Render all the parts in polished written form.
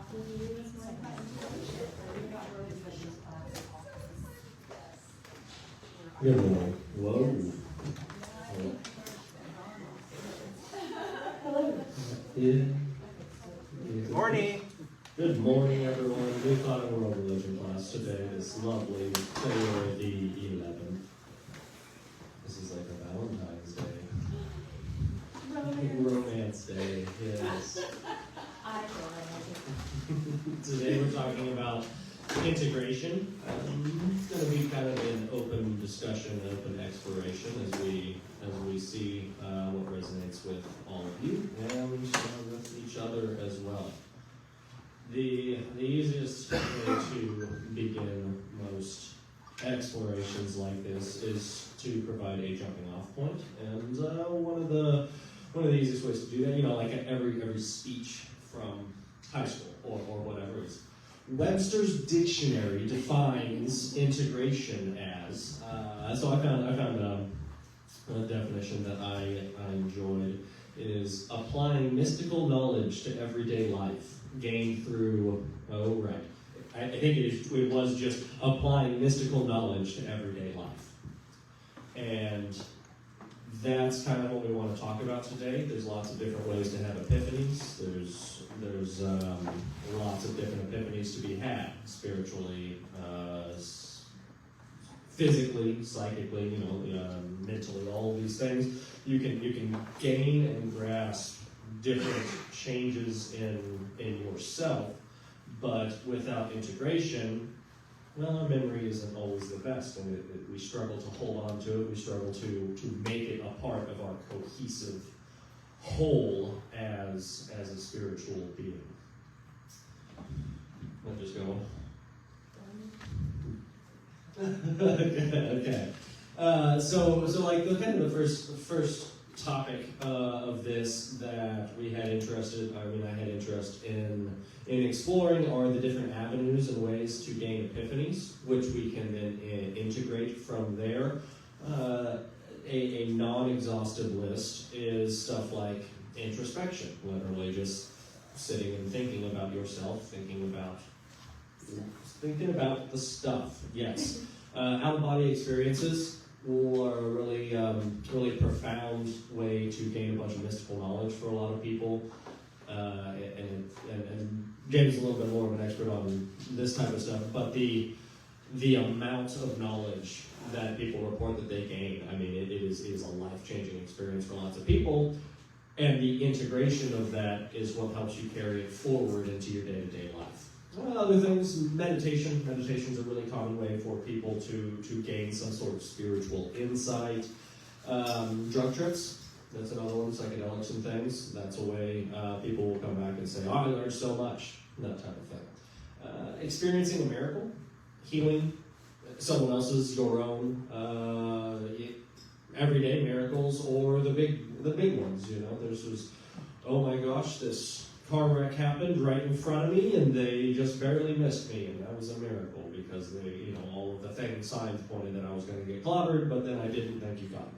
talking to you this morning about integration. Good morning. Hello. Hello. Yeah. Good morning. Good morning, everyone. We thought of world religion class today. It's lovely. February the 11th. This is like a Valentine's Day. Romance Day. Yes. I feel romantic. Today we're talking about integration. It's going to be kind of an open discussion, open exploration as we see what resonates with all of you and with each other as well. The easiest way to begin most explorations like this is to provide a jumping off point, and one of the easiest ways to do that, like every speech from high school or whatever, is Webster's dictionary defines integration as. So I found a definition that I enjoyed. It is applying mystical knowledge to everyday life gained through. I think it was just applying mystical knowledge to everyday life, and that's kind of what we want to talk about today. There's lots of different ways to have epiphanies. There's lots of different epiphanies to be had, spiritually, physically, psychically, mentally. All of these things you can gain and grasp different changes in yourself, but without integration, well, our memory isn't always the best, and we struggle to hold on to it. We struggle to make it a part of our cohesive whole as a spiritual being. I'll just go. Okay. So like the first topic of this that I had interest in exploring are the different avenues and ways to gain epiphanies, which we can then integrate from there. A non-exhaustive list is stuff like introspection, literally just sitting and thinking about yourself, thinking about the stuff. Yes, out-of-body experiences, or a really profound way to gain a bunch of mystical knowledge for a lot of people. And James is a little bit more of an expert on this type of stuff, but the amount of knowledge that people report that they gain, it is a life-changing experience for lots of people, and the integration of that is what helps you carry it forward into your day-to-day life. Other things, meditation. Meditation is a really common way for people to gain some sort of spiritual insight. Drug trips, that's another one, psychedelics and things. That's a way people will come back and say, oh, I learned so much, that type of thing. Experiencing a miracle, healing someone else's, your own, everyday miracles, or the big ones, There's oh my gosh, this car wreck happened right in front of me, and they just barely missed me, and that was a miracle because they, all of the signs pointed that I was going to get clobbered, but then I didn't. Thank you, God.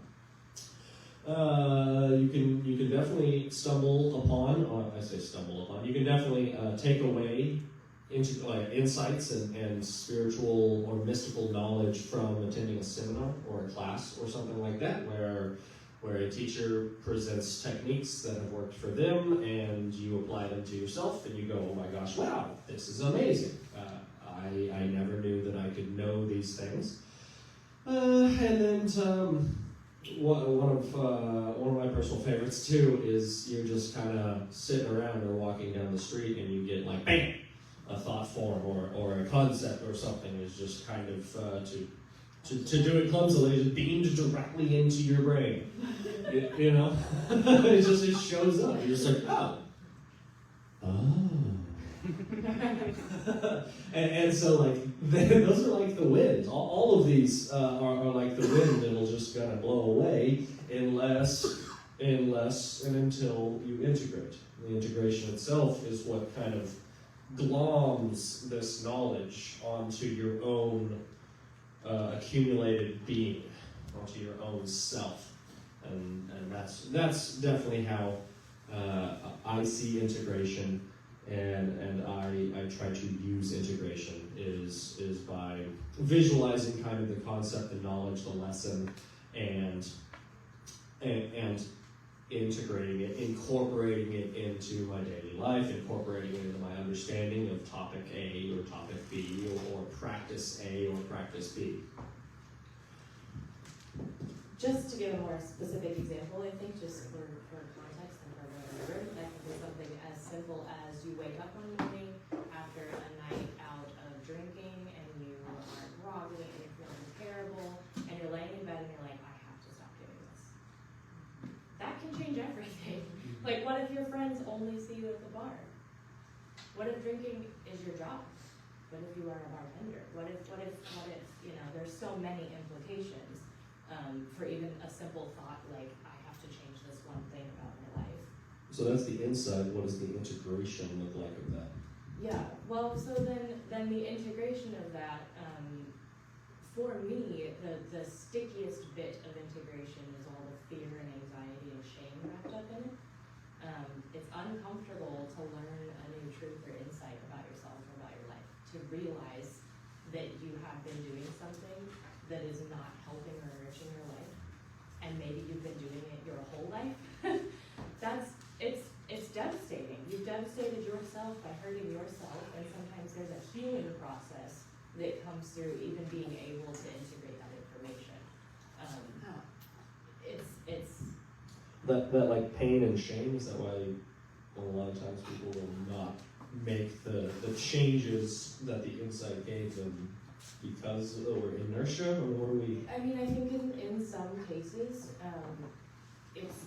You can definitely stumble upon. You can definitely take away into insights and spiritual or mystical knowledge from attending a seminar or a class or something like that, where a teacher presents techniques that have worked for them, and you apply them to yourself, and you go, oh my gosh, wow, this is amazing. I never knew that I could know these things. And then one of my personal favorites too is you're just kind of sitting around or walking down the street, and you get like, bam, a thought form or a concept or something is just kind of to do it clumsily, is beamed directly into your brain. It shows up. You're just like, oh. and so those are like the wind. All of these are like the wind that'll just kind of blow away unless and until you integrate. The integration itself is what kind of gloms this knowledge onto your own accumulated being, onto your own self, and that's definitely how I see integration and I try to use integration is by visualizing kind of the concept, the knowledge, the lesson, and integrating it, incorporating it into my daily life, incorporating it into my understanding of topic A or topic B, or practice A or practice B. Just to give a more specific example, I think just for context and for whatever, that could be something as simple as you wake up one morning after a night out of drinking and you are groggy and you're feeling terrible and you're laying in bed and you're like, I have to stop doing this. That can change everything. Like, what if your friends only see you at the bar? What if drinking is your job? What if you are a bartender? What if, you know, there's so many implications. For even a simple thought like, I have to change this one thing about my life. So that's the insight. What does the integration look like of that? Yeah, well, so then the integration of that, for me, the stickiest bit of integration is all the fear and anxiety and shame wrapped up in it. It's uncomfortable to learn a new truth or insight about yourself or about your life, to realize that you have been doing something that is not helping or enriching your life, and maybe you've been doing it your whole life. It's devastating. You've devastated yourself by hurting yourself, and sometimes there's a healing process that comes through even being able to integrate that information. It's That like pain and shame, is that why a lot of times people will not make the changes that the insight gave them because or inertia, or what do we? I mean, I think in some cases, it's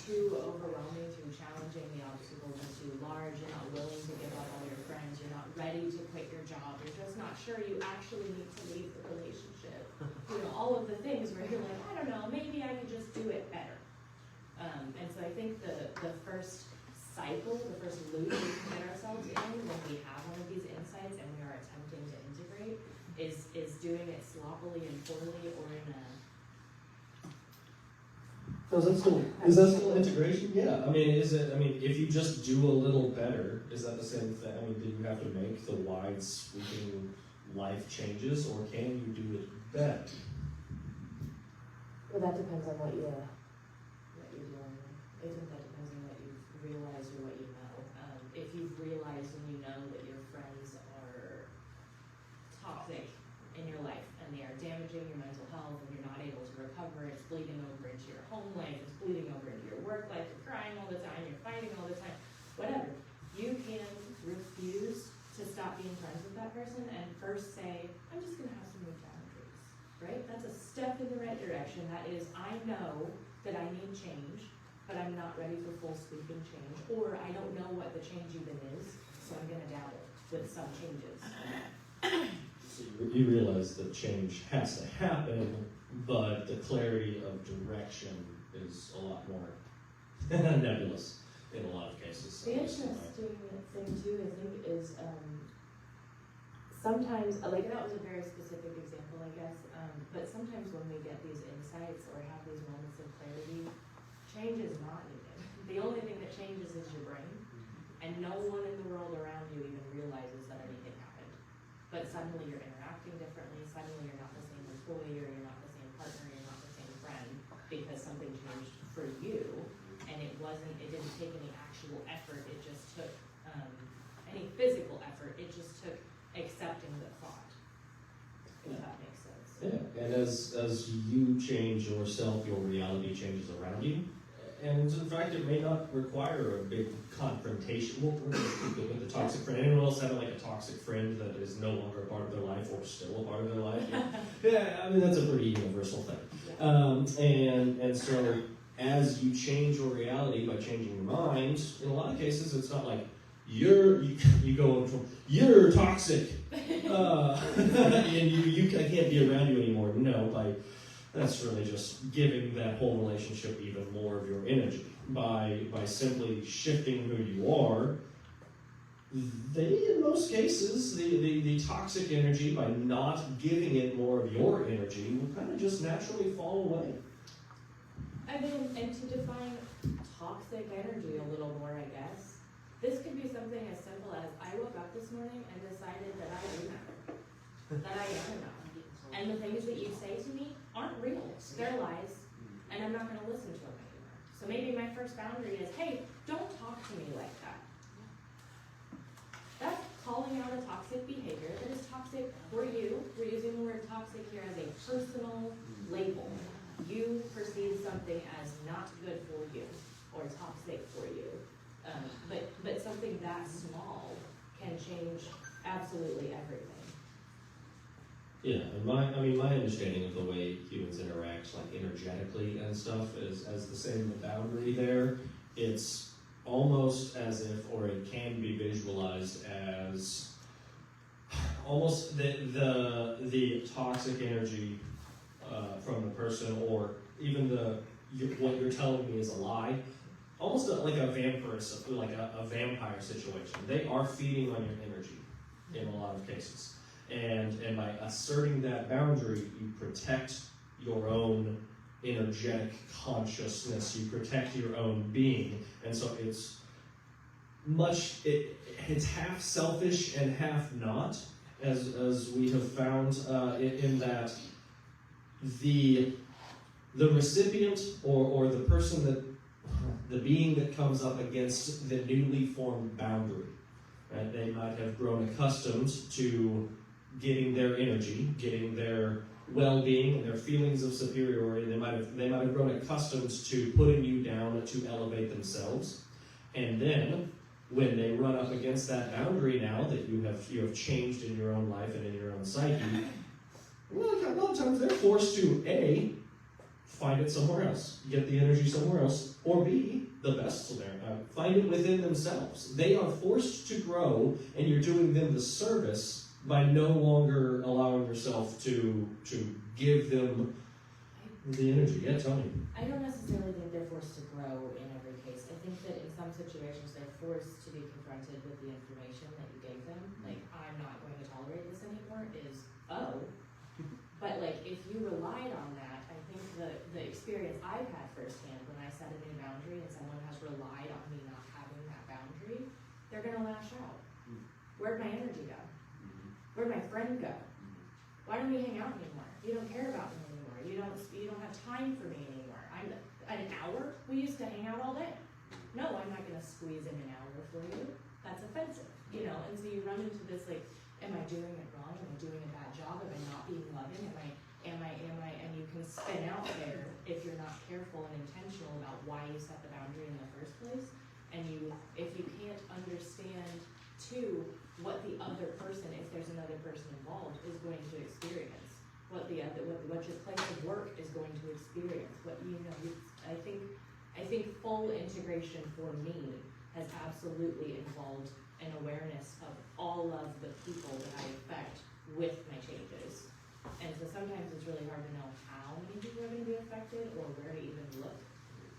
too overwhelming, too challenging, the obstacles are too large, you're not willing to give up all your friends, you're not ready to quit your job, you're just not sure you actually need to leave the relationship. You know, all of the things where you're like, I don't know, maybe I could just do it better. And so I think the first cycle, the first loop we can get ourselves in when we have one of these insights and we are attempting to integrate is doing it sloppily and poorly or in a... Is that still integration? Yeah. I mean, if you just do a little better, is that the same thing? I mean, do you have to make the wide sweeping life changes, or can you do it better? Well, that depends on what you're doing. I think that depends on what you've realized or what you know. If you've realized and you know that your friends are toxic in your life and they are damaging your mental health and you're not able to recover, it's bleeding over into your home life, it's bleeding over into your work life, you're crying all the time, you're fighting all the time, whatever. You can refuse to stop being friends with that person and first say, I'm just going to have some new boundaries, right? That's a step in the right direction. That is, I know that I need change, but I'm not ready for full sweeping change, or I don't know what the change even is, so I'm going to dabble with some changes. So you realize that change has to happen, but the clarity of direction is a lot more nebulous in a lot of cases. The interesting thing too, I think, is sometimes, like that was a very specific example, I guess, but sometimes when we get these insights or have these moments of clarity, change is not needed. The only thing that changes is your brain, and no one in the world around you even realizes that anything happened. But suddenly you're interacting differently, suddenly you're not the same employee, or you're not the same partner, you're not the same friend, because something changed for you, and it didn't take any actual effort, it just took any physical effort, it just took accepting the thought, if that makes sense. Yeah, and as you change yourself, your reality changes around you. And in fact, it may not require a big confrontation. Well, with the toxic friend. Anyone else having like a toxic friend that is no longer a part of their life or still a part of their life? Yeah, I mean, that's a pretty universal thing. Yeah. And so as you change your reality by changing your mind, in a lot of cases, it's not like you go from you're toxic and I can't be around you anymore. No, that's really just giving that whole relationship even more of your energy by simply shifting who you are. In most cases, the toxic energy, by not giving it more of your energy, will kind of just naturally fall away. I mean, and to define toxic energy a little more, I guess, This could be something as simple as, I woke up this morning and decided that I do matter, that I am enough. And the things that you say to me aren't real, they're lies, and I'm not gonna listen to them anymore. So maybe my first boundary is, hey, don't talk to me like that. That's calling out a toxic behavior that is toxic for you. We're using the word toxic here as a personal label. You perceive something as not good for you or toxic for you. But something that small can change absolutely everything. Yeah, and my understanding of the way humans interact, like energetically and stuff, is as the same boundary there. It's almost as if, or it can be visualized as almost the toxic energy from the person, or even what you're telling me is a lie. Almost like a vampire situation. They are feeding on your energy in a lot of cases. And by asserting that boundary, you protect your own energetic consciousness, you protect your own being. And so it's half selfish and half not, as we have found in that the recipient or the person the being that comes up against the newly formed boundary, right? They might have grown accustomed to getting their energy, getting their well-being and their feelings of superiority. They might have grown accustomed to putting you down to elevate themselves. And then when they run up against that boundary now that you have changed in your own life and in your own psyche, well, a lot of times they're forced to A, find it somewhere else, get the energy somewhere else, or B, the best scenario, find it within themselves. They are forced to grow, and you're doing them the service by no longer allowing yourself to give them the energy. Yeah, tell me. I don't necessarily think they're forced to grow in every case. I think that in some situations they're forced to be confronted with the information that you gave them. Like, I'm not going to tolerate this anymore is, oh. But like, if you relied on that, I think the experience I've had firsthand when I set a new boundary and someone has relied on me not having that boundary, they're gonna lash out. Where'd my energy go? Where'd my friend go? Why don't we hang out anymore? You don't care about me anymore. You don't have time for me anymore. I'm an hour? We used to hang out all day. No, I'm not gonna squeeze in an hour for you. That's offensive, you know? And so you run into this like, am I doing it wrong? Am I doing a bad job? Am I not being loving? Am I? And you can spin out there if you're not careful and intentional about why you set the boundary in the first place. And if you can't understand too what the other person, if there's another person involved, is going to experience, what your place of work is going to experience, I think full integration for me has absolutely involved an awareness of all of the people that I affect with my changes. And so sometimes it's really hard to know how many people are going to be affected or where to even look.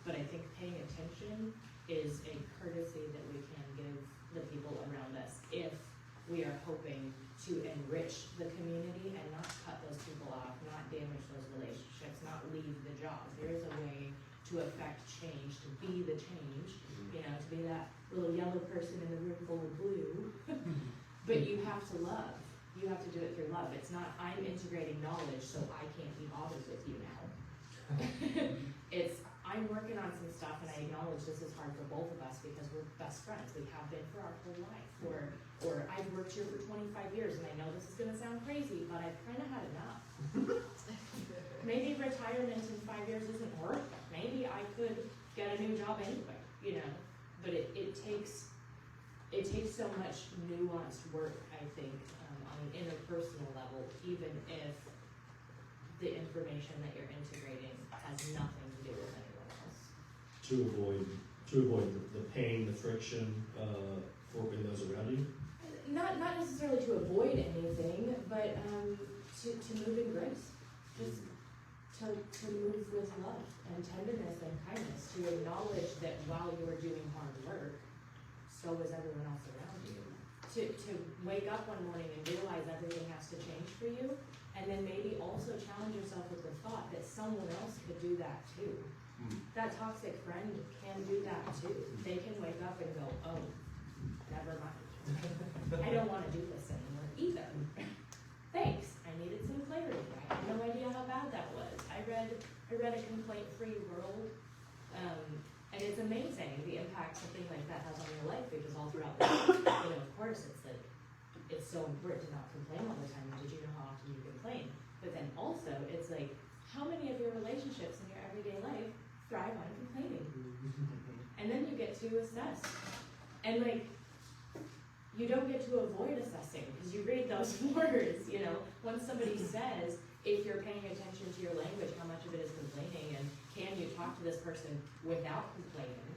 But I think paying attention is a courtesy that we can give the people around us if we are hoping to enrich the community and not cut those people off, not damage those relationships, not leave the job. There is a way to affect change, to be the change, to be that little yellow person in the room full of blue. But you have to love. You have to do it through love. It's not, I'm integrating knowledge so I can't be bothered with you now. It's, I'm working on some stuff and I acknowledge this is hard for both of us because we're best friends. We have been for our whole life. Or I've worked here for 25 years and I know this is going to sound crazy, but I've kind of had enough. Maybe retirement in 5 years isn't worth it. Maybe I could get a new job anyway, But it takes so much nuanced work, I think, on an interpersonal level, even if the information that you're integrating has nothing to do with anyone else. To avoid the pain, the friction for those around you? Not necessarily to avoid anything, but to move in grace. Just to move with love and tenderness and kindness, to acknowledge that while you're doing hard work, so is everyone else around you. To wake up one morning and realize everything has to change for you, and then maybe also challenge yourself with the thought that someone else could do that too. That toxic friend can do that too. They can wake up and go, oh, never mind. I don't want to do this anymore either. Thanks, I needed some clarity. I had no idea how bad that was. I read A Complaint-Free World, and it's amazing the impact something like that has on your life, because all throughout the of course, it's like, it's so important to not complain all the time. Did you know how often you complain? But then also, it's like, how many of your relationships in your everyday life thrive on complaining? And then you get to assess. And like, you don't get to avoid assessing, because you read those words, once somebody says, if you're paying attention to your language, how much of it is complaining, and can you talk to this person without complaining?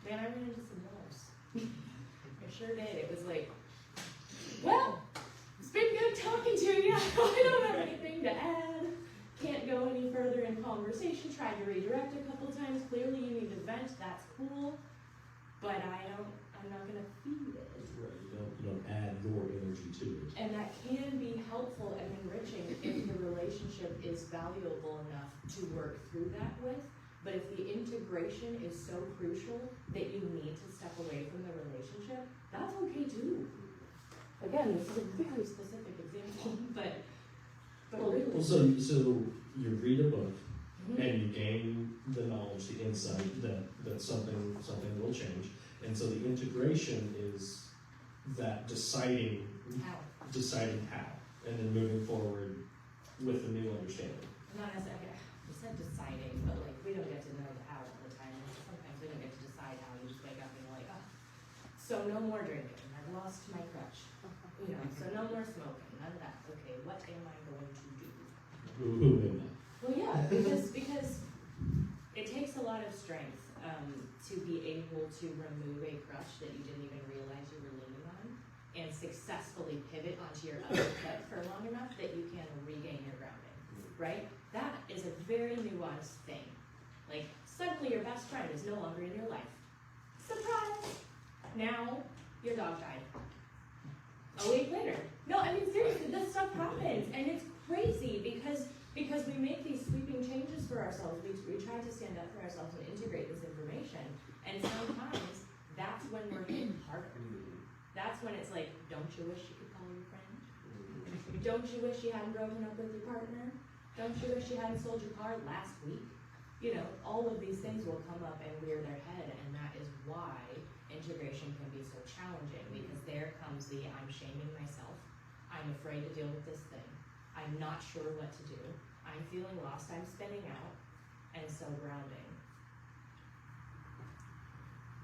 Man, I ran into some walls. I sure did. It was like, well, it's been good talking to you. I don't have anything to add. Can't go any further in conversation. Tried to redirect a couple times. Clearly you need to vent. That's cool. But I'm not going to feed it. Right, you don't add your energy to it. And that can be helpful and enriching if the relationship is valuable enough to work through that with. But if the integration is so crucial that you need to step away from the relationship, that's okay too. Again, this is a very specific example, but really. Well, so you read a book, and you gain the knowledge, the insight that something will change, and so the integration is that deciding how, and then moving forward with a new understanding. Not necessarily. You said deciding, but like we don't get to know the how all the time. And sometimes we don't get to decide how. You just wake up and you're like, oh, so no more drinking. I've lost my crutch. So no more smoking. None of that. Okay, what am I going to do? Who knew that? Well, yeah, because it takes a lot of strength to be able to remove a crutch that you didn't even realize you were leaning on, and successfully pivot onto your other foot for long enough that you can regain your grounding. Right? That is a very nuanced thing. Like, suddenly your best friend is no longer in your life. Surprise! Now, your dog died. A week later. No, I mean, seriously, this stuff happens, and it's crazy because we make these sweeping changes for ourselves. We try to stand up for ourselves and integrate this information, and sometimes that's when we're hit harder. That's when it's like, don't you wish you could call your friend? Don't you wish you hadn't broken up with your partner? Don't you wish you hadn't sold your car last week? All of these things will come up and rear their head, and that is why integration can be so challenging, because there comes the I'm shaming myself, I'm afraid to deal with this thing, I'm not sure what to do, I'm feeling lost, I'm spinning out, and so grounding.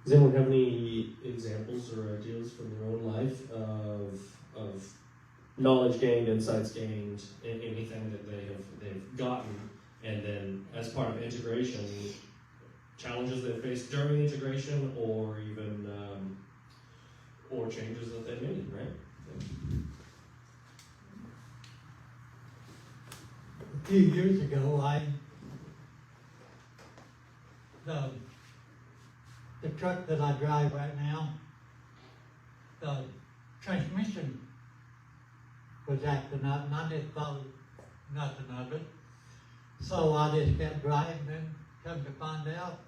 Does anyone have any examples or ideas from their own life of knowledge gained, insights gained, anything that they've gotten, and then as part of integration, challenges they faced during integration, or even or changes that they made, right? A few years ago, the truck that I drive right now, the transmission was acting up, and I just thought nothing of it. So I just kept driving, and come to find out,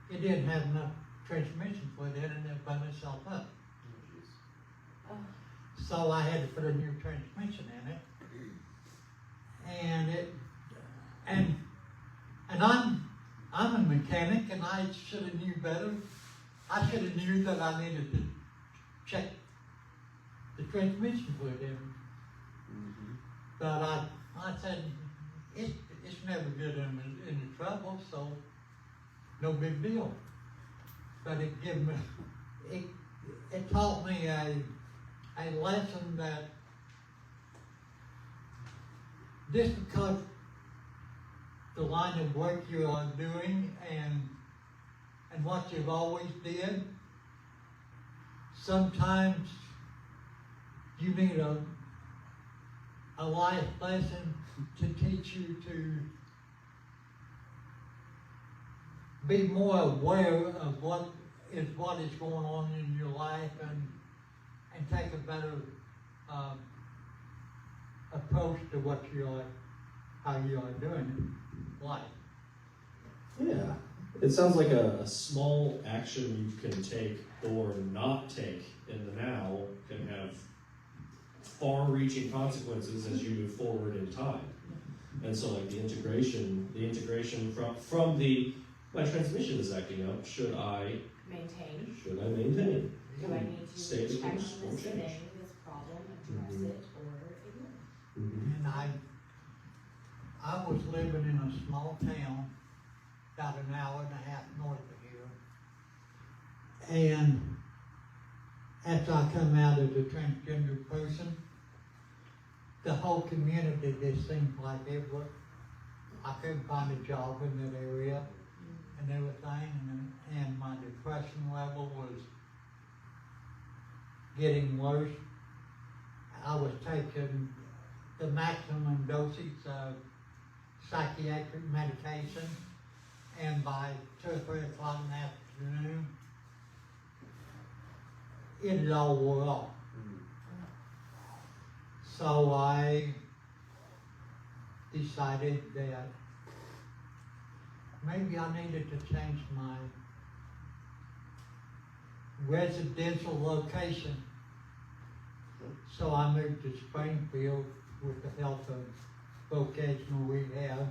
it didn't have enough transmission fluid in it, and it burned itself up. Oh. So I had to put a new transmission in it. And I'm a mechanic, and I should have knew better. I should have knew that I needed to check the transmission fluid in. But I said, it's never good in the trouble, so no big deal. But it taught me a lesson that just because the line of work you are doing and what you've always did, sometimes you need a life lesson to teach you to be more aware of what is going on in your life and take a better approach to how you are doing life. Yeah, It sounds like a small action you can take or not take in the now can have far-reaching consequences as you move forward in time. And so like the integration from my transmission is acting up, should I Maintain. maintain? Do I need to Stay the check on course or this change? thing, this problem, address Mhm. it, or ignore it? Mm-hmm. And I was living in a small town, about an hour and a half north of here. And after I come out as a transgender person, the whole community just seemed like it was, I couldn't find a job in that area and everything, and my depression level was getting worse. I was taking the maximum dosage of psychiatric medication, and by 2 or 3 o'clock in the afternoon, it had all wore off. So I decided that maybe I needed to change my residential location. So I moved to Springfield with the help of vocational rehab,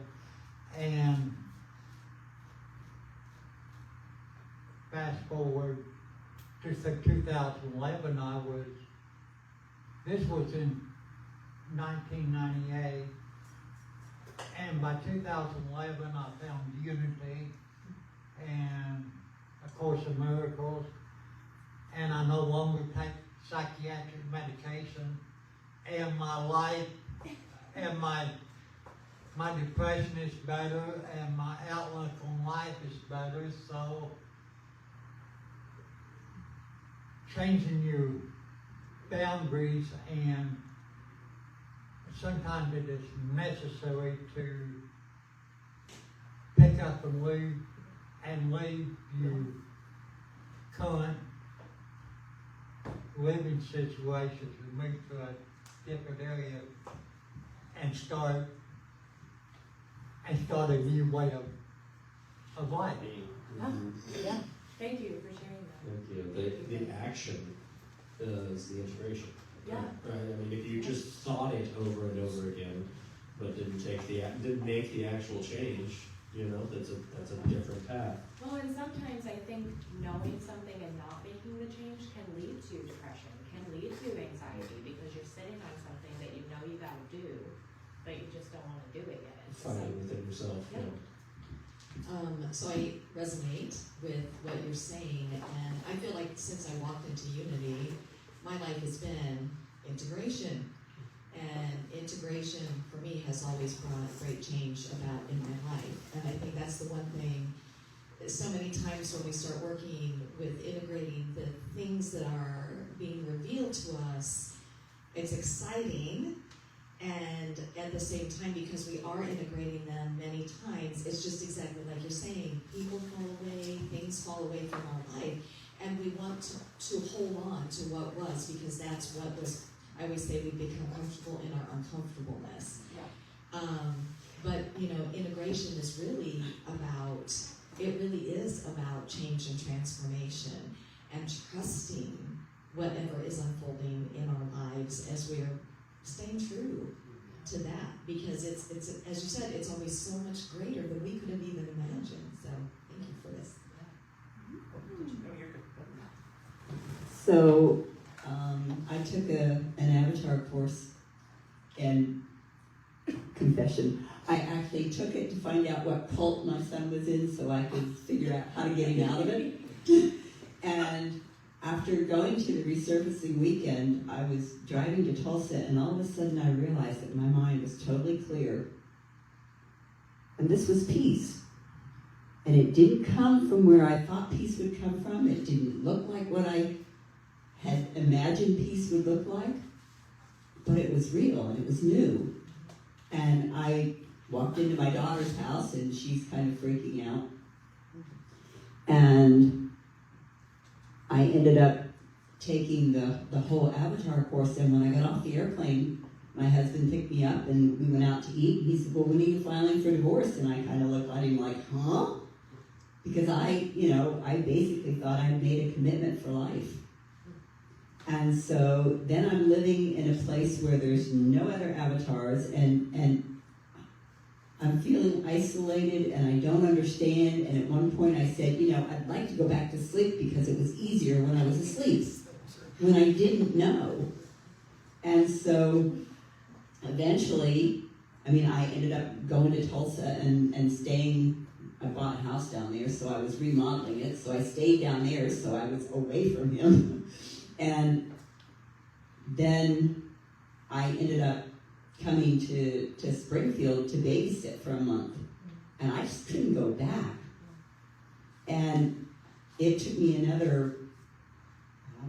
and fast forward to 2011, this was in 1998, and by 2011 I found Unity and A Course in Miracles, and I no longer take psychiatric medication, and my life and my depression is better, and my outlook on life is better. So changing your boundaries, and sometimes it is necessary to pick up and leave your current living situations and move to a different area and start a new way of life. Yeah, thank you for sharing that. Thank you. The action is the integration. Yeah. Right. I mean, if you just thought it over and over again, but didn't make the actual change, that's a different path. Well, and sometimes I think knowing something and not making the change can lead to depression, can lead to anxiety, because you're sitting on something that you know you gotta do, but you just don't wanna do it yet. Fighting within yourself. Yeah. So I resonate with what you're saying, and I feel like since I walked into Unity, my life has been integration. And integration for me has always brought great change about in my life. And I think that's the one thing, so many times when we start working with integrating the things that are being revealed to us, it's exciting. And at the same time, because we are integrating them many times, it's just exactly like you're saying, people fall away, things fall away from our life. And we want to hold on to what was, because that's what was, I always say we become comfortable in our uncomfortableness. Yeah. But, integration is really about, it really is about change and transformation and trusting whatever is unfolding in our lives as we're staying true to that, because it's as you said, it's always so much greater than we could have even imagined. So thank you for this. So I took an avatar course, and confession, I actually took it to find out what cult my son was in so I could figure out how to get him out of it. And after going to the resurfacing weekend, I was driving to Tulsa, and all of a sudden I realized that my mind was totally clear. And this was peace. And it didn't come from where I thought peace would come from. It didn't look like what I had imagined peace would look like. But it was real, and it was new. And I walked into my daughter's house, and she's kind of freaking out. And I ended up taking the whole avatar course, and when I got off the airplane, my husband picked me up, and we went out to eat. He said, well, we need a filing for divorce. And I kind of looked at him like, huh? because I basically thought I'd made a commitment for life. And so then I'm living in a place where there's no other avatars, and I'm feeling isolated, and I don't understand. And at one point I said, I'd like to go back to sleep because it was easier when I was asleep, when I didn't know. And so eventually, I ended up going to Tulsa and staying. I bought a house down there, so I was remodeling it. So I stayed down there, so I was away from him. And then I ended up coming to Springfield to babysit for a month. And I just couldn't go back. And it took me another,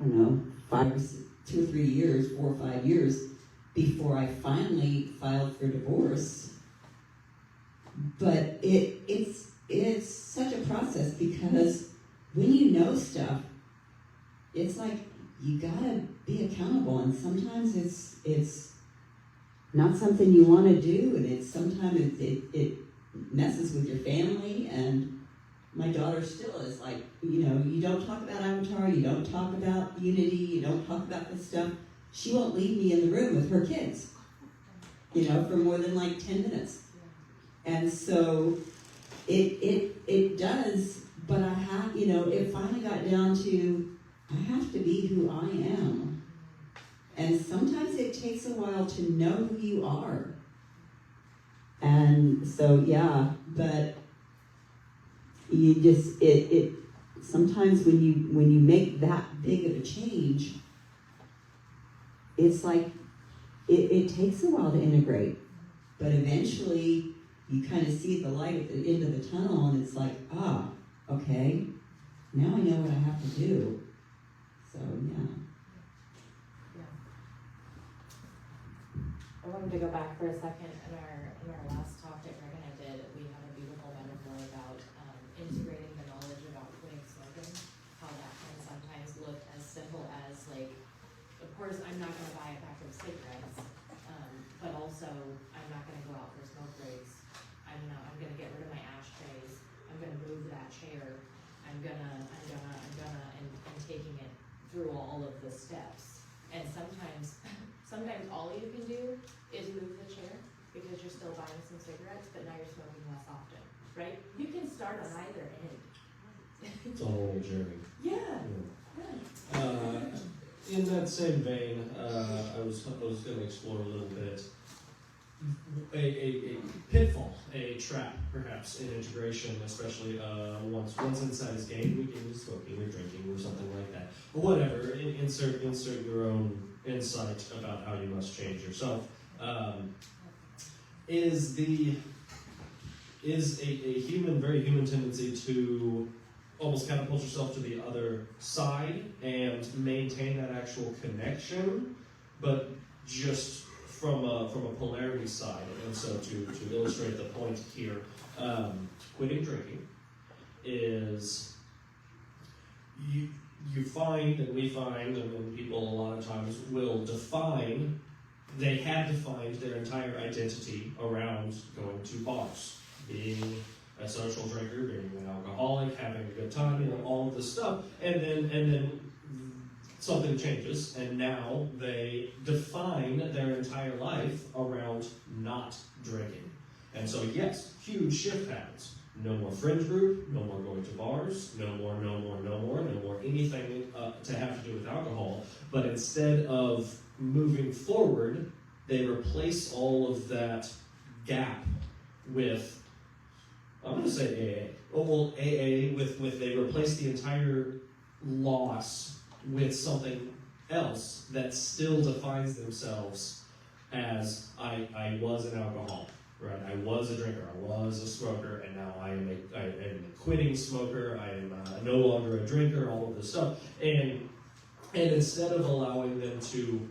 2 or 3 years, 4 or 5 years, before I finally filed for divorce. But it's such a process, because when you know stuff, it's like you gotta be accountable, and sometimes it's not something you want to do, and sometimes it messes with your family. And my daughter still is like, you don't talk about Avatar, you don't talk about Unity, you don't talk about this stuff. She won't leave me in the room with her kids, for more than like 10 minutes. And so it does, but I have, it finally got down to, I have to be who I am. And sometimes it takes a while to know who you are. And so, yeah, but you just, sometimes when you make that big of a change, it's like, it takes a while to integrate. But eventually, you kind of see the light at the end of the tunnel, and it's like, okay, now I know what I have to do. So, yeah. I wanted to go back for a second. In our last talk that Greg and I did, we had a beautiful metaphor about integrating the knowledge about quitting smoking, how that can sometimes look as simple as, like, of course I'm not going to buy a pack of cigarettes, but also I'm not going to go out for smoke breaks. I'm going to get rid of my ashtrays. I'm going to move that chair. I'm gonna, and taking it through all of the steps. And sometimes all you can do is move the chair because you're still buying some cigarettes, but now you're smoking less often, right? You can start on either end. It's a whole journey. Yeah. In that same vein, I was going to explore a little bit a pitfall, a trap, perhaps, in integration, especially once inside is gained, we get into smoking or drinking or something like that. Or whatever, insert your own insight about how you must change yourself. Is a very human tendency to almost catapult yourself to the other side and maintain that actual connection, but just from a polarity side. And so to illustrate the point here, quitting drinking is, you find, and we find, and people a lot of times will define, they have defined their entire identity around going to bars, being a social drinker, being an alcoholic, having a good time, all of this stuff, and then something changes, and now they define their entire life around not drinking. And so, yes, huge shift happens. No more friend group, no more going to bars, no more anything to have to do with alcohol. But instead of moving forward, they replace all of that gap with, I'm going to say AA. Well, AA with they replace the entire loss with something else that still defines themselves as I was an alcoholic, right? I was a drinker, I was a smoker, and now I am a quitting smoker. I am no longer a drinker. All of this stuff, and instead of allowing them to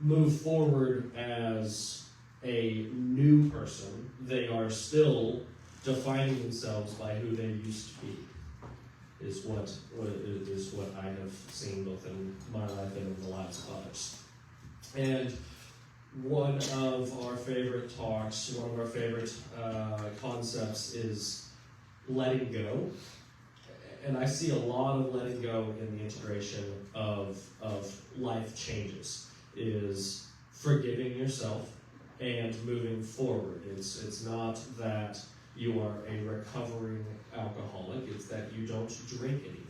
move forward as a new person, they are still defining themselves by who they used to be. Is what I have seen both in my life and in the lives of others. And one of our favorite talks, one of our favorite concepts is letting go. And I see a lot of letting go in the integration of life changes, is forgiving yourself and moving forward. It's not that you are a recovering alcoholic, it's that you don't drink anymore.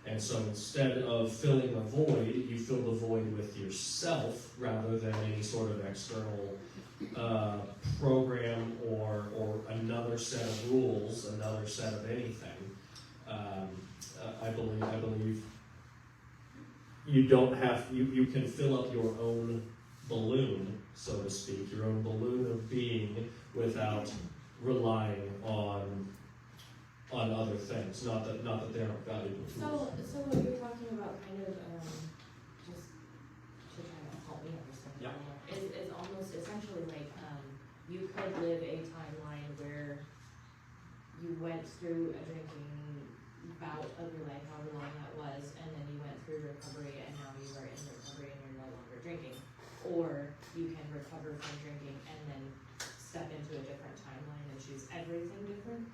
And so instead of filling a void, you fill the void with yourself rather than any sort of external program or another set of rules, another set of anything. I believe you don't have, you can fill up your own balloon, so to speak, your own balloon of being without relying on other things. Not that they aren't valuable tools. So what you're talking about, kind of, just to try to help me understand Yeah. more, is almost essentially like you could live a timeline where you went through a drinking bout of your life, however long that was, and then you went through recovery, and now you are in recovery and you're no longer drinking. Or you can recover from drinking and then step into a different timeline and choose everything different,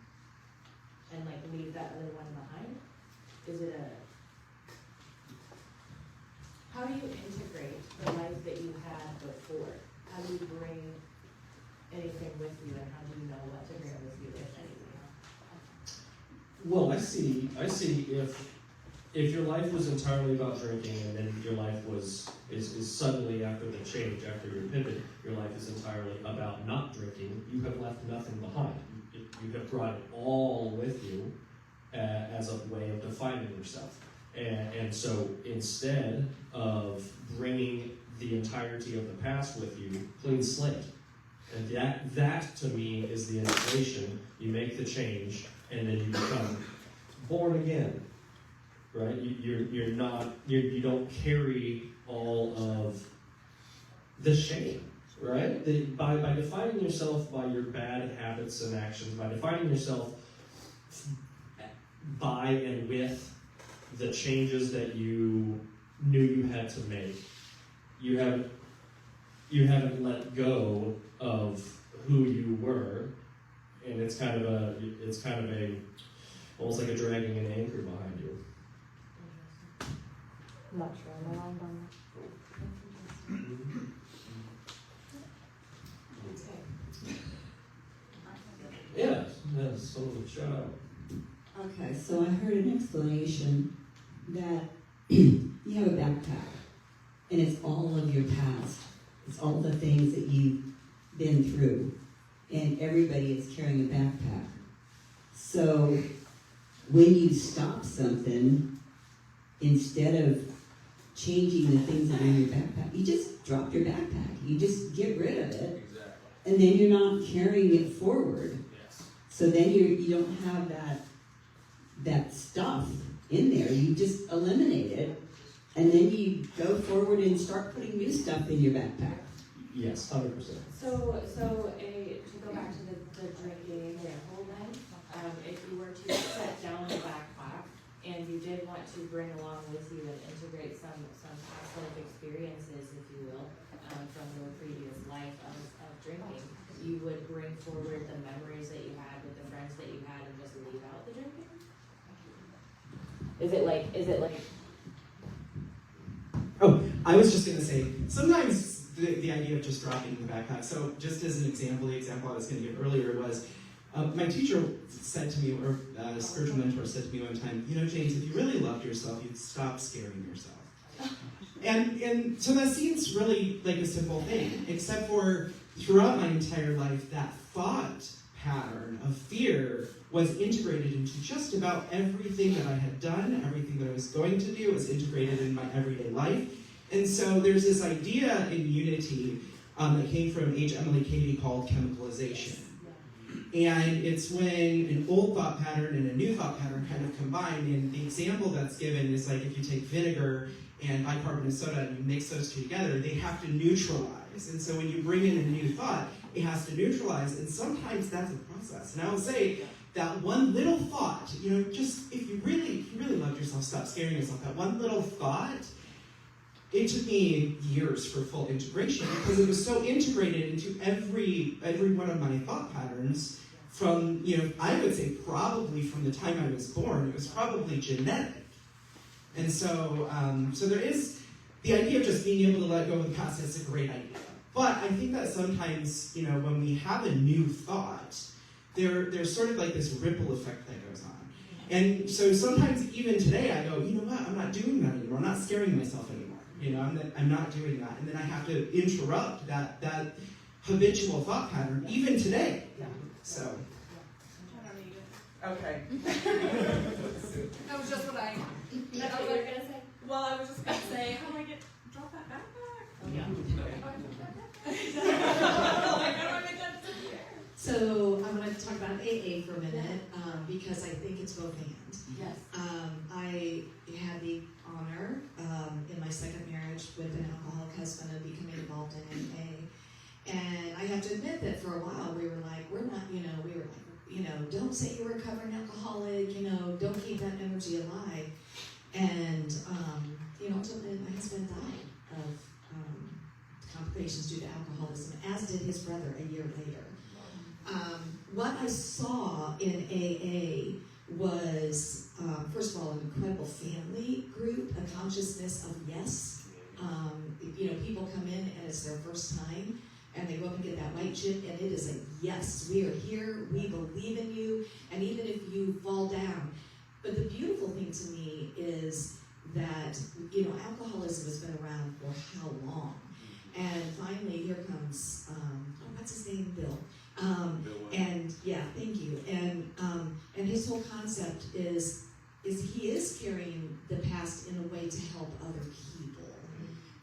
and like leave that other one behind. Is it how do you integrate the life that you had before? How do you bring anything with you, and how do you know what to bring with you, if anything? Well, I see if your life was entirely about drinking, and then your life is suddenly after the change, after your pivot, your life is entirely about not drinking, you have left nothing behind. You have brought it all with you as a way of defining yourself. And so instead of bringing the entirety of the past with you, clean slate. And that to me is the integration. You make the change, and then you become born again, right? You don't carry all of the shame, right? By defining yourself by your bad habits and actions, by defining yourself by and with the changes that you knew you had to make, you haven't let go of who you were. And it's kind of a almost like a dragging an anchor behind you. I'm not sure I'm aligned on that. Yeah, someone shout out. Okay, so I heard an explanation that you have a backpack, and it's all of your past. It's all the things that you've been through, and everybody is carrying a backpack. So when you stop something, instead of changing the things that are in your backpack, you just drop your backpack. You just get rid of it. Exactly. And then you're not carrying it forward. Yes. So then you don't have that stuff in there. You just eliminate it, and then you go forward and start putting new stuff in your backpack. Yes, 100%. So to go back to the drinking example then, if you were to set down the backpack and you did want to bring along with you and integrate some past life experiences, if you will, from your previous life of drinking, you would bring forward the memories that you had with the friends that you had and just leave out the drinking? Is it like Oh, I was just going to say, sometimes the idea of just dropping the backpack, so just as an example, the example I was going to give earlier was, my teacher said to me, or a spiritual mentor said to me one time, James, if you really loved yourself, you'd stop scaring yourself. And so that seems really like a simple thing, except for throughout my entire life, that thought pattern of fear was integrated into just about everything that I had done, everything that I was going to do was integrated in my everyday life. And so there's this idea in Unity that came from H. Emily Cady called chemicalization. And it's when an old thought pattern and a new thought pattern kind of combine. And the example that's given is like if you take vinegar and bicarbonate soda and you mix those two together, they have to neutralize. And so when you bring in a new thought, it has to neutralize. And sometimes that's a process. And I would say that one little thought, just if you really loved yourself, stop scaring yourself. That one little thought, it took me years for full integration because it was so integrated into every one of my thought patterns from, I would say probably from the time I was born, it was probably genetic. And so, so there is the idea of just being able to let go of the past. That's a great idea. But I think that sometimes, when we have a new thought, there's sort of like this ripple effect that goes on. And so sometimes even today I go, you know what, I'm not doing that anymore. I'm not scaring myself anymore. I'm not doing that. And then I have to interrupt that habitual thought pattern, even today. So. Okay. That was just what I. That's what you were gonna say? Well, I was just gonna say, how do I drop that backpack? Oh, yeah. Like, how do I make that disappear? So I want to talk about AA for a minute because I think it's both and. Yes. I had the honor in my second marriage with an alcoholic husband of becoming involved in AA. And I have to admit that for a while we were like, don't say you're a recovering alcoholic, don't keep that energy alive. And, ultimately my husband died of complications due to alcoholism, as did his brother a year later. What I saw in AA was, first of all, an incredible family group, a consciousness of yes. People come in and it's their first time, and they go up and get that white chip, and it is a yes, we are here, we believe in you, and even if you fall down. But the beautiful thing to me is that, alcoholism has been around for how long? And finally, here comes, what's his name, Bill. And yeah, thank you. And his whole concept is he is carrying the past in a way to help other people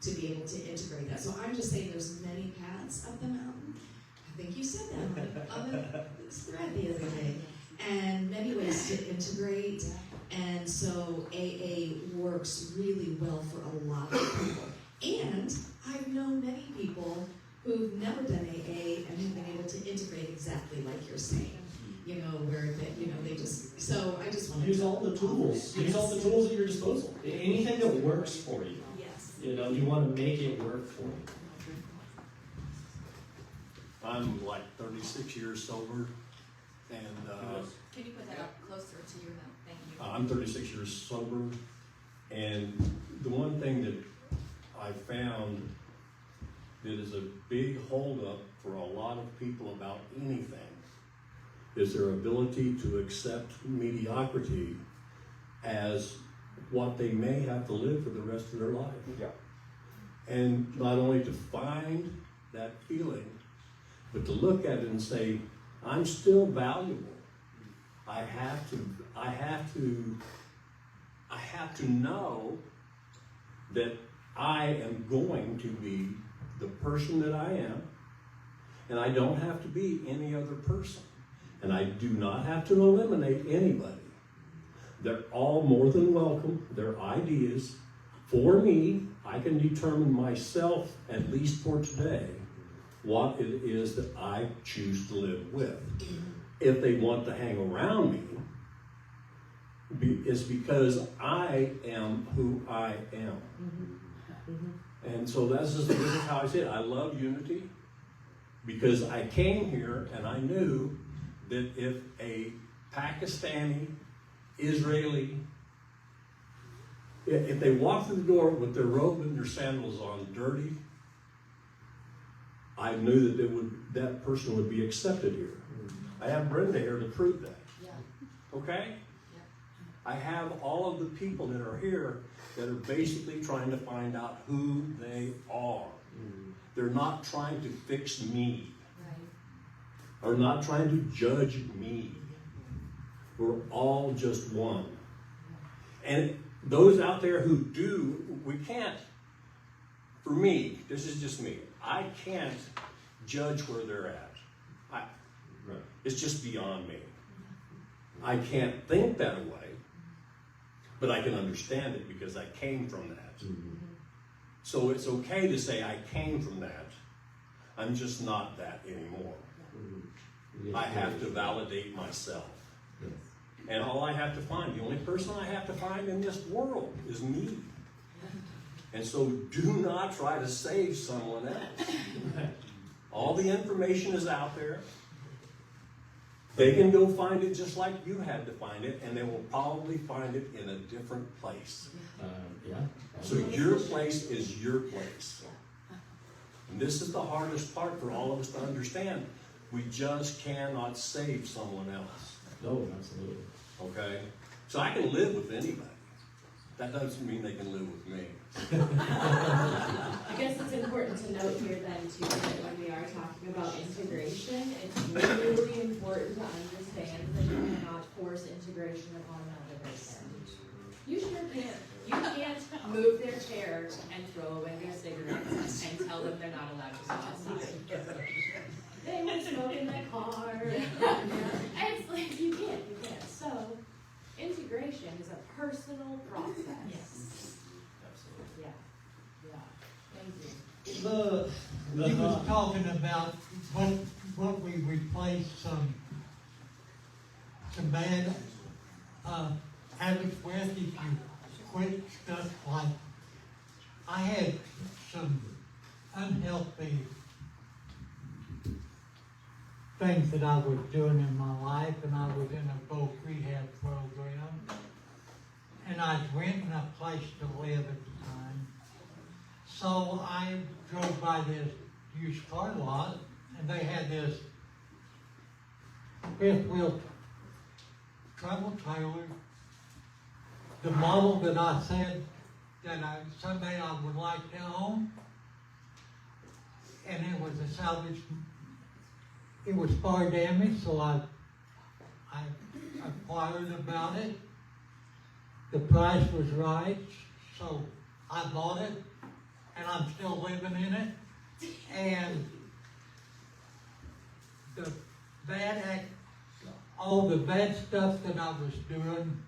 to be able to integrate that. So I'm just saying there's many paths up the mountain. I think you said that on the thread the other day. And many ways to integrate. And so AA works really well for a lot of people. And I've known many people who've never done AA and have been able to integrate exactly like you're saying. Where they just, so I just want to Use all the tools. Use all the tools at your disposal. Anything that works for you. Yes. You want to make it work for you. I'm like 36 years sober, and Can you put that up closer to your mouth? Thank you. I'm 36 years sober, and the one thing that I found that is a big holdup for a lot of people about anything is their ability to accept mediocrity as what they may have to live for the rest of their life. Yeah. And not only to find that feeling, but to look at it and say, I'm still valuable. I have to know that I am going to be the person that I am, and I don't have to be any other person. And I do not have to eliminate anybody. They're all more than welcome. Their ideas, for me, I can determine myself, at least for today, what it is that I choose to live with. If they want to hang around me, it's because I am who I am. And so this is how I say it. I love Unity because I came here and I knew that if a Pakistani, Israeli, if they walked through the door with their robe and their sandals on dirty, I knew that that person would be accepted here. I have Brenda here to prove that. Yeah. Okay? Yeah. I have all of the people that are here that are basically trying to find out who they are. They're not trying to fix me. Are not trying to judge me. We're all just one. And those out there who do, we can't, for me, this is just me, I can't judge where they're at. It's just beyond me. I can't think that way, but I can understand it because I came from that. So it's okay to say I came from that. I'm just not that anymore. I have to validate myself. And all I have to find, the only person I have to find in this world is me. And so do not try to save someone else. All the information is out there. They can go find it just like you had to find it, and they will probably find it in a different place. Yeah. So your place is your place. And this is the hardest part for all of us to understand. We just cannot save someone else. No, absolutely. Okay? So I can live with anybody. That doesn't mean they can live with me. I guess it's important to note here then too that when we are talking about integration, it's really important to understand that you cannot force integration upon another person. You sure can't. You can't move their chair and throw away their cigarettes and tell them they're not allowed to go outside. They would smoke in their car. It's like you can't. So integration is a personal process. Yes. Absolutely. Yeah. Thank you. He was talking about what we replaced some bad habits with if you quit stuff like I had some unhealthy things that I was doing in my life, and I was in a voc rehab program, and I was renting a place to live at the time. So I drove by this used car lot, and they had this fifth wheel travel trailer, the model that I said that someday I would like to own, and it was a salvage. It was far damaged, so I inquired about it. The price was right, so I bought it, and I'm still living in it. And all the bad stuff that I was doing,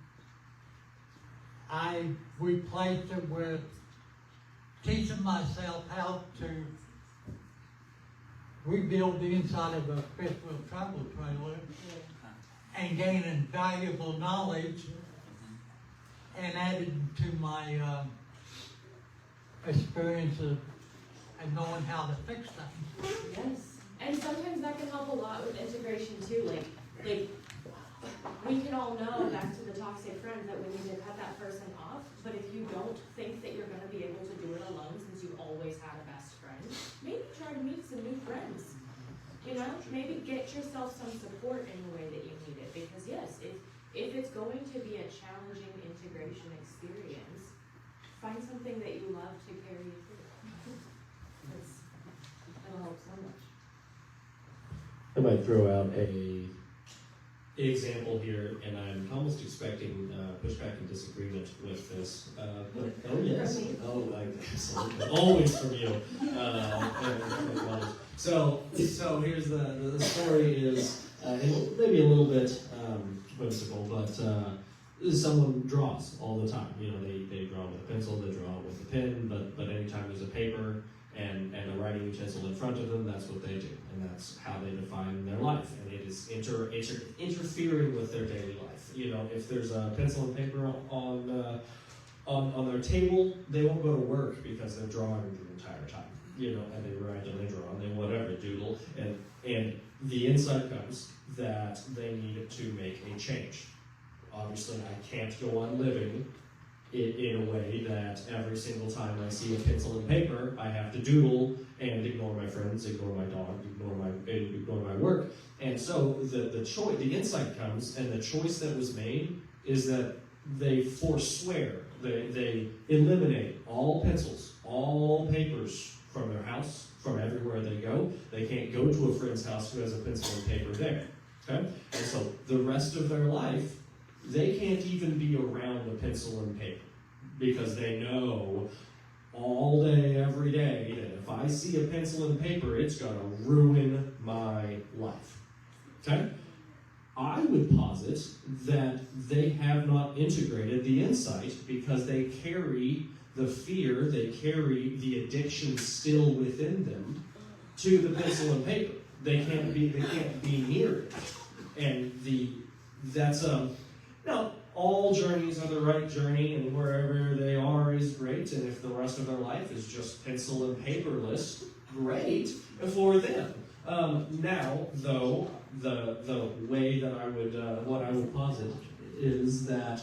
I replaced it with teaching myself how to rebuild the inside of a fifth wheel travel trailer and gaining valuable knowledge and added to my experiences and knowing how to fix things. Yes, and sometimes that can help a lot with integration too. Like we can all know, back to the toxic friend, that we need to cut that person off. But if you don't think that you're going to be able to do it alone, since you've always had a best friend, maybe try to meet some new friends. You know, maybe get yourself some support in the way that you need it. Because yes, if it's going to be a challenging integration experience, find something that you love to carry you through. It'll help so much. I might throw out an example here, and I'm almost expecting pushback and disagreement with this. But, oh yes, absolutely, always from you. So here's the story is maybe a little bit whimsical, but someone draws all the time. You know, they draw with a pencil, they draw with a pen, but anytime there's a paper and a writing utensil in front of them, that's what they do, and that's how they define their life, and it is interfering with their daily life. You know, if there's a pencil and paper on their table, they won't go to work because they're drawing the entire time. You know, and they write and they draw and they whatever doodle, and the insight comes that they need to make a change. Obviously, I can't go on living in a way that every single time I see a pencil and paper, I have to doodle and ignore my friends, ignore my dog, ignore my work. And so the insight comes, and the choice that was made is that they forswear, they eliminate all pencils, all papers from their house, from everywhere they go. They can't go to a friend's house who has a pencil and paper there. Okay? And so the rest of their life, they can't even be around a pencil and paper because they know all day, every day, that if I see a pencil and paper, it's going to ruin my life. Okay? I would posit that they have not integrated the insight because they carry the fear, they carry the addiction still within them to the pencil and paper. They can't be near it. And that's now, all journeys are the right journey, and wherever they are is great, and if the rest of their life is just pencil and paperless, great for them. Now, though, the way that I would what I would posit is that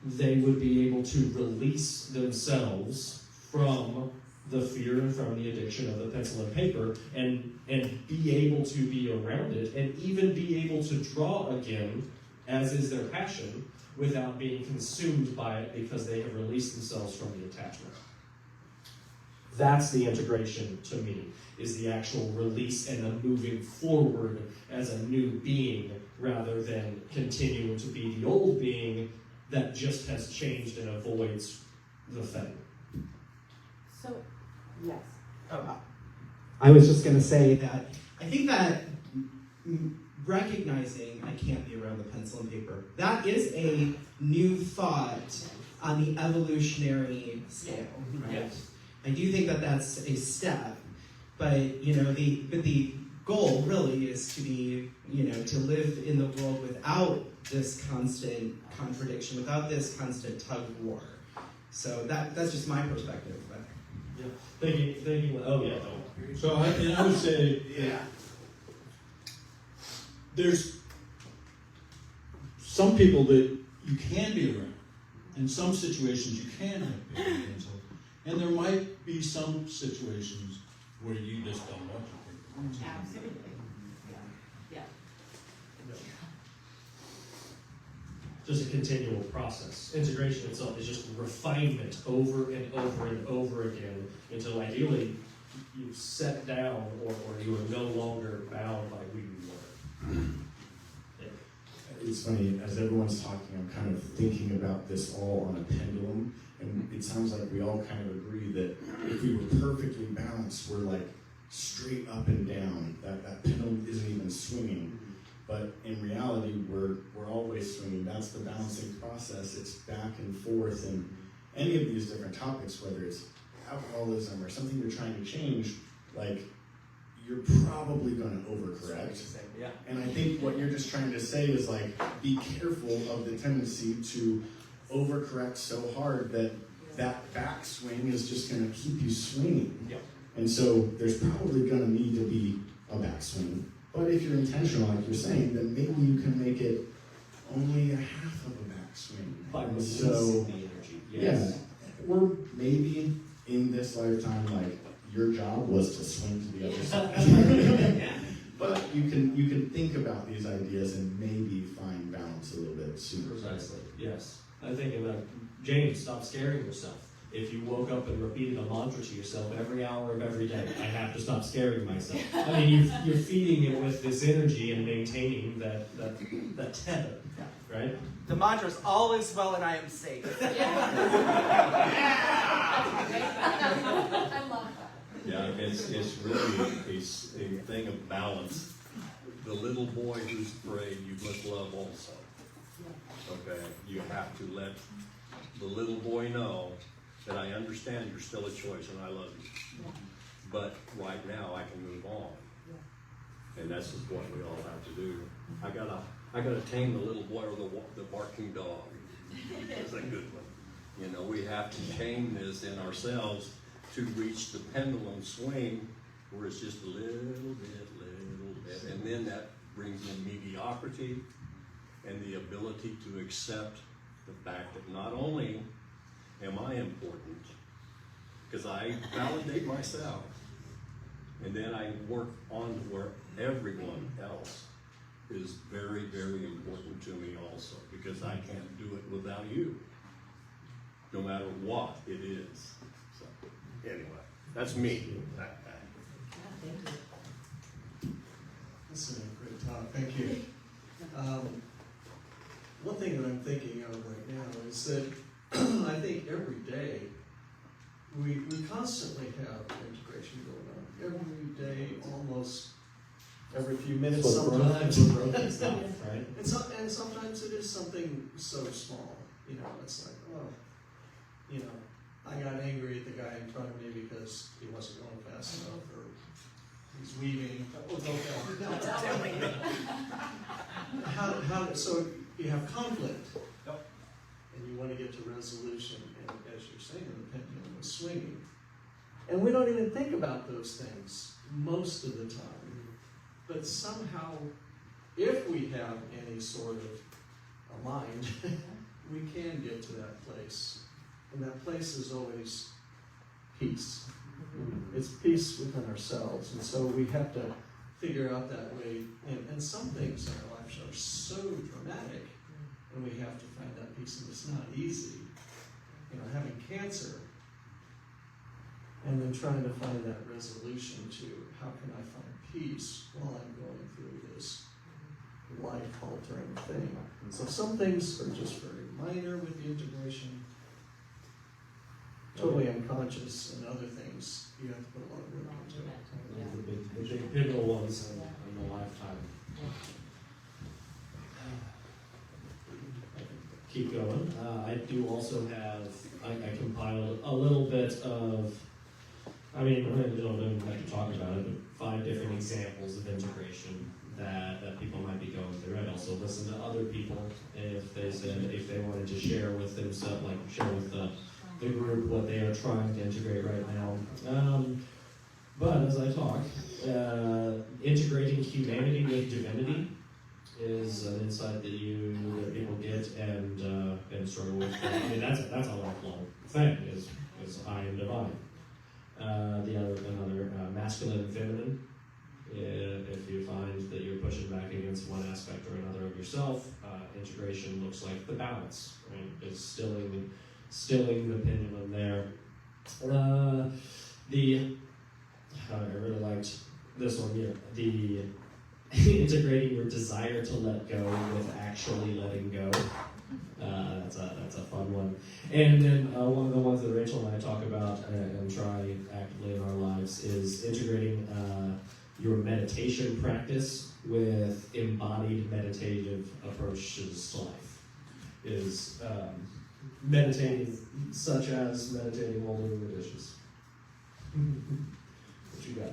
they would be able to release themselves from the fear and from the addiction of the pencil and paper, and be able to be around it, and even be able to draw again, as is their passion, without being consumed by it because they have released themselves from the attachment. That's the integration to me, is the actual release and the moving forward as a new being, rather than continuing to be the old being that just has changed and avoids the thing. So, yes. I was just going to say that I think that recognizing I can't be around the pencil and paper, that is a new thought on the evolutionary scale, right? Yes. I do think that that's a step, but the goal really is to be, to live in the world without this constant contradiction, without this constant tug of war. So that's just my perspective. But. Yeah. Thinking. Oh yeah. So I would say, there's some people that you can be around. In some situations, you can have paper pencil, and there might be some situations where you just don't want to paper pencil. Absolutely. Yeah. Just a continual process. Integration itself is just refinement over and over and over again until ideally you set down or you are no longer bound by who you were. It's funny, as everyone's talking, I'm kind of thinking about this all on a pendulum, and it sounds like we all kind of agree that if we were perfectly balanced, we're like straight up and down. That pendulum isn't even swinging. But in reality, we're always swinging. That's the balancing process. It's back and forth, and any of these different topics, whether it's alcoholism or something you're trying to change, like, you're probably going to overcorrect. Yeah. And I think what you're just trying to say is, like, be careful of the tendency to overcorrect so hard that backswing is just going to keep you swinging. Yep. And so there's probably going to need to be a backswing. But if you're intentional, like you're saying, then maybe you can make it only a half of a backswing. By And releasing so, the energy. Yes. yeah. Or maybe in this lifetime, like, your job was to swing to the other side. But you can think about these ideas and maybe find balance a little bit sooner. Precisely. Yes. I'm thinking about James, stop scaring yourself. If you woke up and repeated a mantra to yourself every hour of every day, I have to stop scaring myself. I mean, you're feeding it with this energy and maintaining that tether, right? The mantra is all is well and I am safe. I love that. Yeah, it's really a thing of balance. The little boy who's afraid, you must love also. Okay, you have to let the little boy know that I understand you're still a choice and I love you. But right now I can move on. And that's just what we all have to do. I gotta tame the little boy or the barking dog. That's a good one. We have to tame this in ourselves to reach the pendulum swing where it's just a little bit, and then that brings in mediocrity and the ability to accept the fact that not only am I important, because I validate myself, and then I work on where everyone else is very, very important to me also, because I can't do it without you, no matter what it is. So, anyway, that's me. This is a great talk. Thank you. One thing that I'm thinking of right now is that I think every day we constantly have integration going on. Every day, almost every few minutes, sometimes. Right? And sometimes it is something so small. It's like, I got angry at the guy in front of me because he wasn't going fast enough, or he's weaving. Don't tell me. So you have conflict, and you want to get to resolution, and as you're saying, the pendulum is swinging. And we don't even think about those things most of the time. But somehow, if we have any sort of a mind, we can get to that place. And that place is always peace. It's peace within ourselves. And so we have to figure out that way. And some things in our lives are so dramatic, and we have to find that peace. And it's not easy. You know, having cancer, and then trying to find that resolution to how can I find peace while I'm going through this life-altering thing. And so some things are just very minor with the integration, totally unconscious, and other things you have to put a lot of work into. The big pivotal ones in the lifetime. Keep going. I do also have, I compiled a little bit of, I mean, we don't even have to talk about it, but 5 different examples of integration that people might be going through. I'd also listen to other people if they wanted to share with themselves, like share with the group what they are trying to integrate right now. But as I talk, integrating humanity with divinity is an insight that people get and struggle with. I mean, that's a lifelong thing. Is I am divine. Another masculine and feminine. If you find that you're pushing back against one aspect or another of yourself, integration looks like the balance. Right? It's stilling the pendulum there. I really liked this one here. The integrating your desire to let go with actually letting go. That's a fun one. And then one of the ones that Rachel and I talk about and try actively in our lives is integrating your meditation practice with embodied meditative approaches to life. Is meditating, such as meditating while doing the dishes. What you got?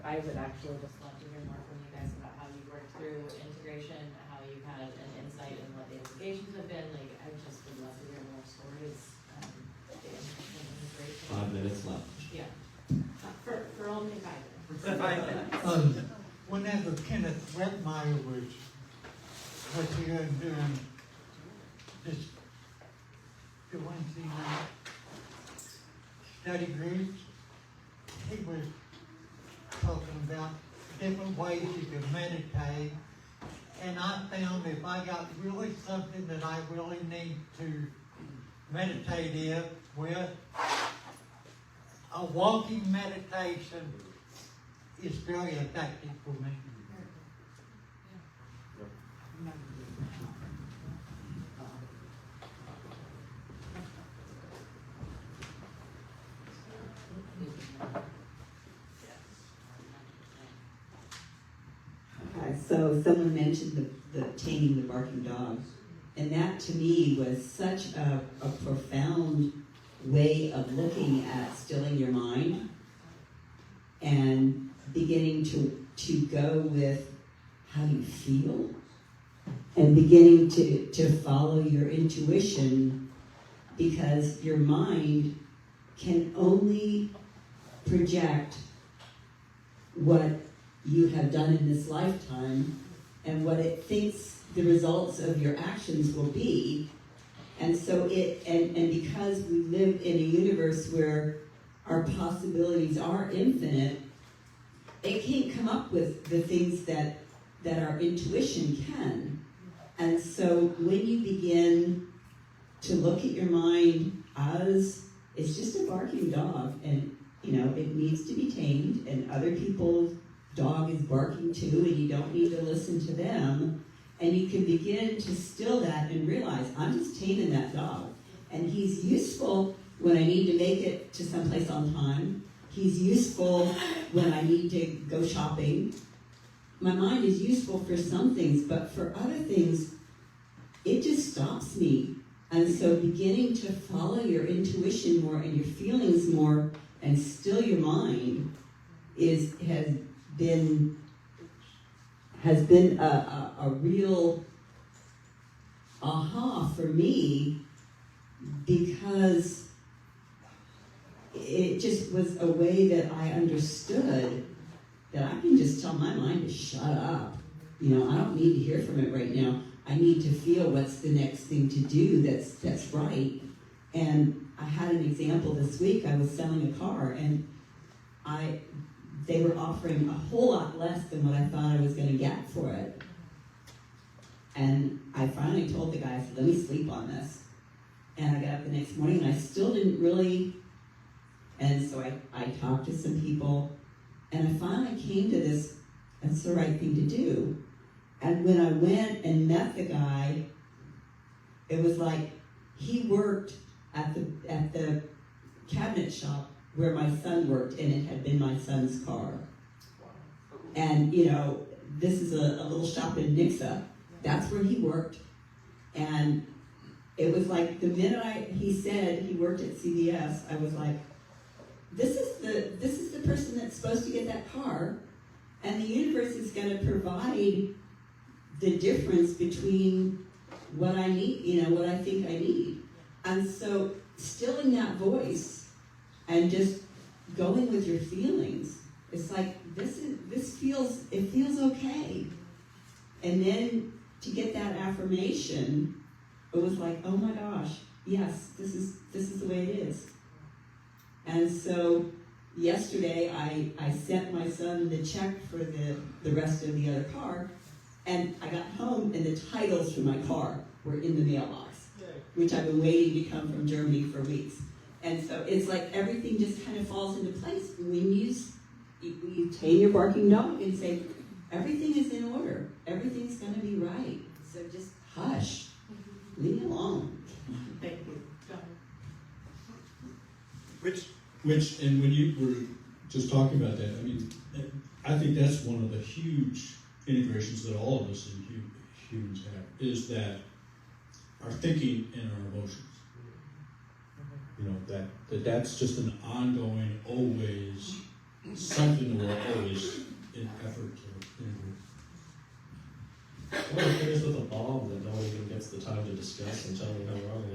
I would actually just love to hear more from you guys about how you've worked through integration, how you've had an insight in what the implications have been. Like, I just would love to hear more stories. The integration. 5 minutes left. Yeah. For only 5 minutes. Whenever Kenneth Redmeyer was here and doing this Wednesday night study groups, he was talking about different ways you can meditate, and I found if I got really something that I really need to meditate with, a walking meditation is very effective for me. So someone mentioned the taming the barking dog, and that to me was such a profound way of looking at stilling your mind and beginning to go with how you feel and beginning to follow your intuition, because your mind can only project what you have done in this lifetime and what it thinks the results of your actions will be. And so and because we live in a universe where our possibilities are infinite, it can't come up with the things that our intuition can. And so when you begin to look at your mind as it's just a barking dog, and it needs to be tamed, and other people's dog is barking too, and you don't need to listen to them, and you can begin to still that and realize, I'm just taming that dog, and he's useful when I need to make it to someplace on time. He's useful when I need to go shopping. My mind is useful for some things, but for other things, it just stops me. And so beginning to follow your intuition more and your feelings more and still your mind has been a real aha for me, because it just was a way that I understood that I can just tell my mind to shut up. You know, I don't need to hear from it right now. I need to feel what's the next thing to do that's right. And I had an example this week. I was selling a car, and they were offering a whole lot less than what I thought I was going to get for it. And I finally told the guy, I said, let me sleep on this. And I got up the next morning, and I still didn't really. And so I talked to some people, and I finally came to this, that's the right thing to do. And when I went and met the guy, it was like he worked at the cabinet shop where my son worked, and it had been my son's car. And, you know, this is a little shop in Nixa. That's where he worked. And it was like the minute he said he worked at CVS, I was like, this is the person that's supposed to get that car, and the universe is going to provide the difference between what I need, you know, what I think I need. And so stilling that voice and just going with your feelings, it's like this feels okay. And then to get that affirmation, it was like, oh my gosh, yes, this is the way it is. And so yesterday I sent my son the check for the rest of the other car, and I got home and the titles for my car were in the mailbox, which I've been waiting to come from Germany for weeks. And so it's like everything just kind of falls into place when you tame your barking dog and say, everything is in order, everything's going to be right. So just hush, leave me alone. Thank you. Which, and when you were just talking about that, I mean, I think that's one of the huge integrations that all of us as humans have, is that our thinking and our emotions. You know, that's just an ongoing, always, something that we're always in effort to integrate. One of the things with a bomb that no one even gets the time to discuss and tell me how wrong I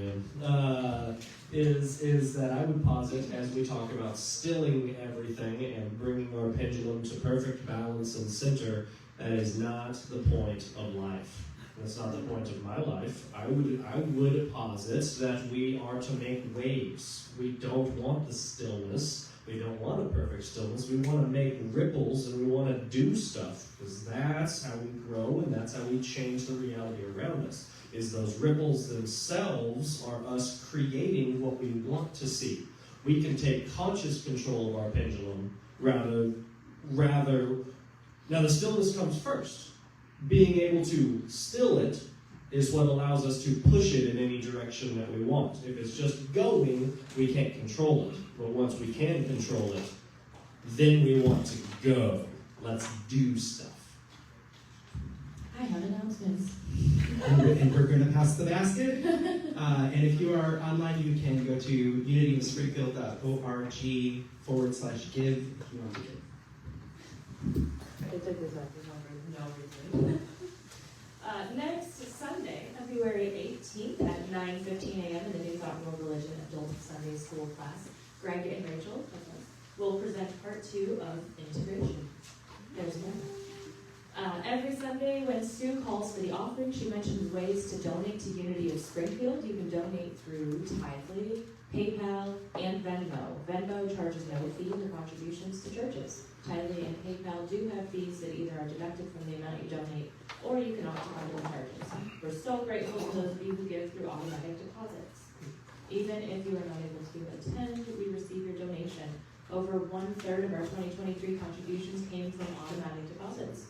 am, is that I would posit, as we talk about stilling everything and bringing our pendulum to perfect balance and center, that is not the point of life. That's not the point of my life. I would posit that we are to make waves. We don't want the stillness. We don't want a perfect stillness. We want to make ripples, and we want to do stuff, because that's how we grow and that's how we change the reality around us. Is those ripples themselves are us creating what we want to see. We can take conscious control of our pendulum rather. Now the stillness comes first. Being able to still it is what allows us to push it in any direction that we want. If it's just going, we can't control it. But once we can control it, then we want to go. Let's do stuff. I have announcements. And we're going to pass the basket. And if you are online, you can go to unityofspringfield.org/give if you want to give. Next Sunday, February 18th at 9:15 a.m. in the New Thought World Religion Adult Sunday School class, Greg and Rachel will present part 2 of Integration. There's more. Every Sunday when Sue calls for the offering, she mentions ways to donate to Unity of Springfield. You can donate through Tithely, PayPal, and Venmo. Venmo charges no fee for contributions to churches. Tithely and PayPal do have fees that either are deducted from the amount you donate, or you can opt to bundle charges. We're so grateful to those of you who give through automatic deposits. Even if you are not able to attend, we receive your donation. Over 1/3 of our 2023 contributions came from automatic deposits.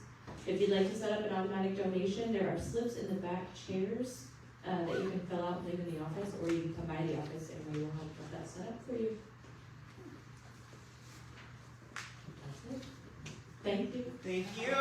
If you'd like to set up an automatic donation, there are slips in the back chairs that you can fill out and leave in the office, or you can come by the office and we will help get that set up for you. That's it. Thank you. Thank you.